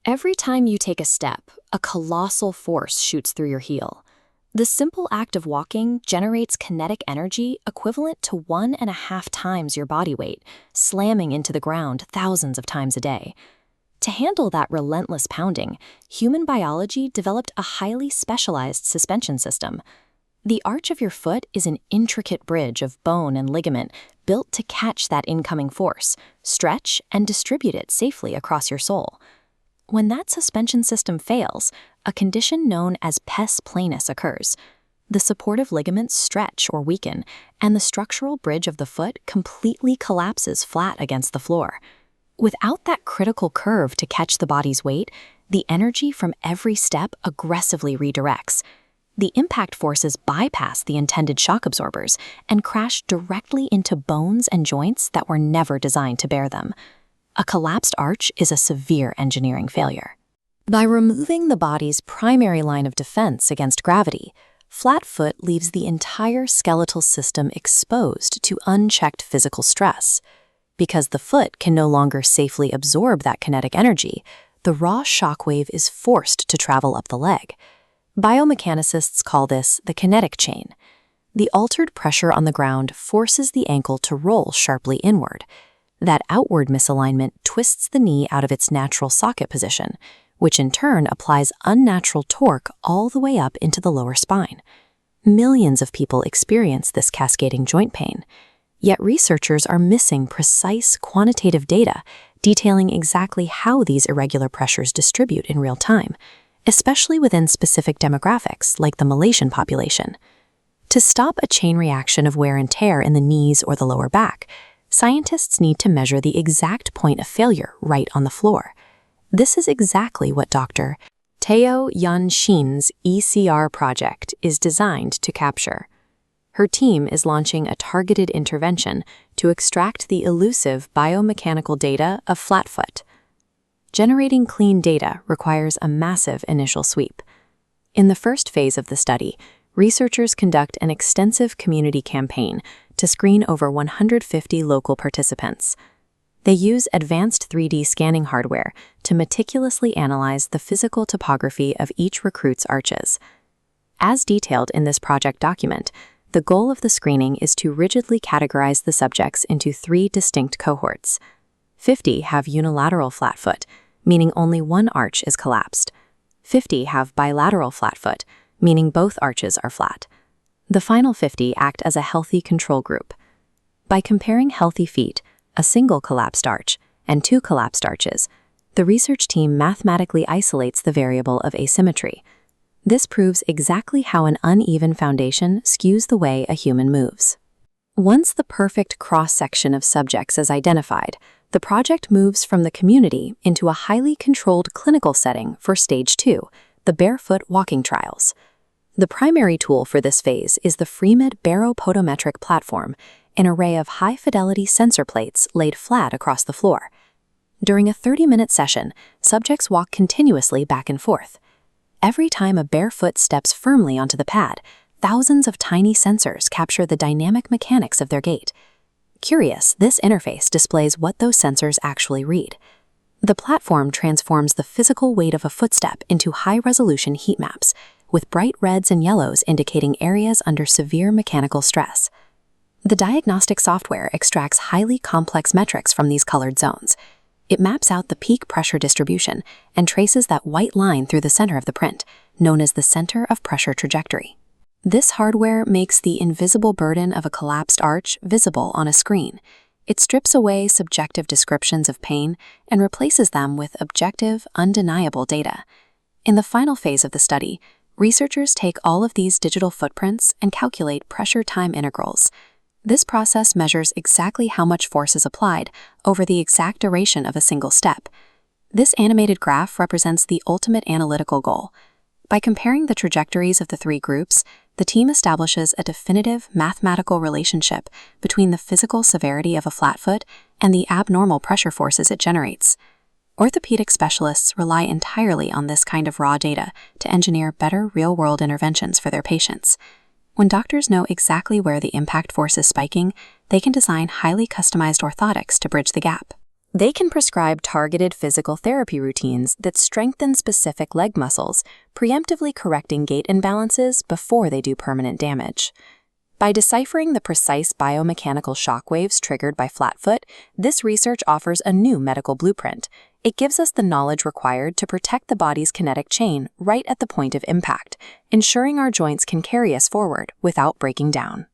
Every time you take a step, a colossal force shoots through your heel. The simple act of walking generates kinetic energy equivalent to 1.5 times your body weight, slamming into the ground thousands of times a day. To handle that relentless pounding, human biology developed a highly specialized suspension system. The arch of your foot is an intricate bridge of bone and ligament built to catch that incoming force, stretch, and distribute it safely across your sole. When that suspension system fails, a condition known as pes planus occurs. The supportive ligaments stretch or weaken, and the structural bridge of the foot completely collapses flat against the floor. Without that critical curve to catch the body's weight, the energy from every step aggressively redirects. The impact forces bypass the intended shock absorbers and crash directly into bones and joints that were never designed to bear them. A collapsed arch is a severe engineering failure. By removing the body's primary line of defense against gravity, Flatfoot leaves the entire skeletal system exposed to unchecked physical stress. Because the foot can no longer safely absorb that kinetic energy, the raw shockwave is forced to travel up the leg. Biomechanicists call this the kinetic chain. The altered pressure on the ground forces the ankle to roll sharply inward. That outward misalignment twists the knee out of its natural socket position, which in turn applies unnatural torque all the way up into the lower spine. Millions of people experience this cascading joint pain. Yet researchers are missing precise quantitative data detailing exactly how these irregular pressures distribute in real time, especially within specific demographics like the Malaysian population. To stop a chain reaction of wear and tear in the knees or the lower back, scientists need to measure the exact point of failure right on the floor. This is exactly what Dr. Teo Yun Shin's ECR project is designed to capture. Her team is launching a targeted intervention to extract the elusive biomechanical data of Flatfoot. Generating clean data requires a massive initial sweep. In the first phase of the study, researchers conduct an extensive community campaign to screen over 150 local participants. They use advanced 3D scanning hardware to meticulously analyze the physical topography of each recruit's arches. As detailed in this project document, the goal of the screening is to rigidly categorize the subjects into 3 distinct cohorts. 50 have unilateral flatfoot, meaning only one arch is collapsed. 50 have bilateral flatfoot, meaning both arches are flat. The final 50 act as a healthy control group. By comparing healthy feet, a single collapsed arch, and 2 collapsed arches, the research team mathematically isolates the variable of asymmetry. This proves exactly how an uneven foundation skews the way a human moves. Once the perfect cross-section of subjects is identified, the project moves from the community into a highly controlled clinical setting for Stage 2, the barefoot walking trials. The primary tool for this phase is the Freemed baropodometric platform, an array of high-fidelity sensor plates laid flat across the floor. During a 30-minute session, subjects walk continuously back and forth. Every time a bare foot steps firmly onto the pad, thousands of tiny sensors capture the dynamic mechanics of their gait. Curious, this interface displays what those sensors actually read. The platform transforms the physical weight of a footstep into high-resolution heat maps, with bright reds and yellows indicating areas under severe mechanical stress. The diagnostic software extracts highly complex metrics from these colored zones. It maps out the peak pressure distribution and traces that white line through the center of the print, known as the center of pressure trajectory. This hardware makes the invisible burden of a collapsed arch visible on a screen. It strips away subjective descriptions of pain and replaces them with objective, undeniable data. In the final phase of the study, researchers take all of these digital footprints and calculate pressure-time integrals. This process measures exactly how much force is applied over the exact duration of a single step. This animated graph represents the ultimate analytical goal. By comparing the trajectories of the 3 groups, the team establishes a definitive mathematical relationship between the physical severity of a flatfoot and the abnormal pressure forces it generates. Orthopedic specialists rely entirely on this kind of raw data to engineer better real-world interventions for their patients. When doctors know exactly where the impact force is spiking, they can design highly customized orthotics to bridge the gap. They can prescribe targeted physical therapy routines that strengthen specific leg muscles, preemptively correcting gait imbalances before they do permanent damage. By deciphering the precise biomechanical shockwaves triggered by Flatfoot, this research offers a new medical blueprint. It gives us the knowledge required to protect the body's kinetic chain right at the point of impact, ensuring our joints can carry us forward without breaking down.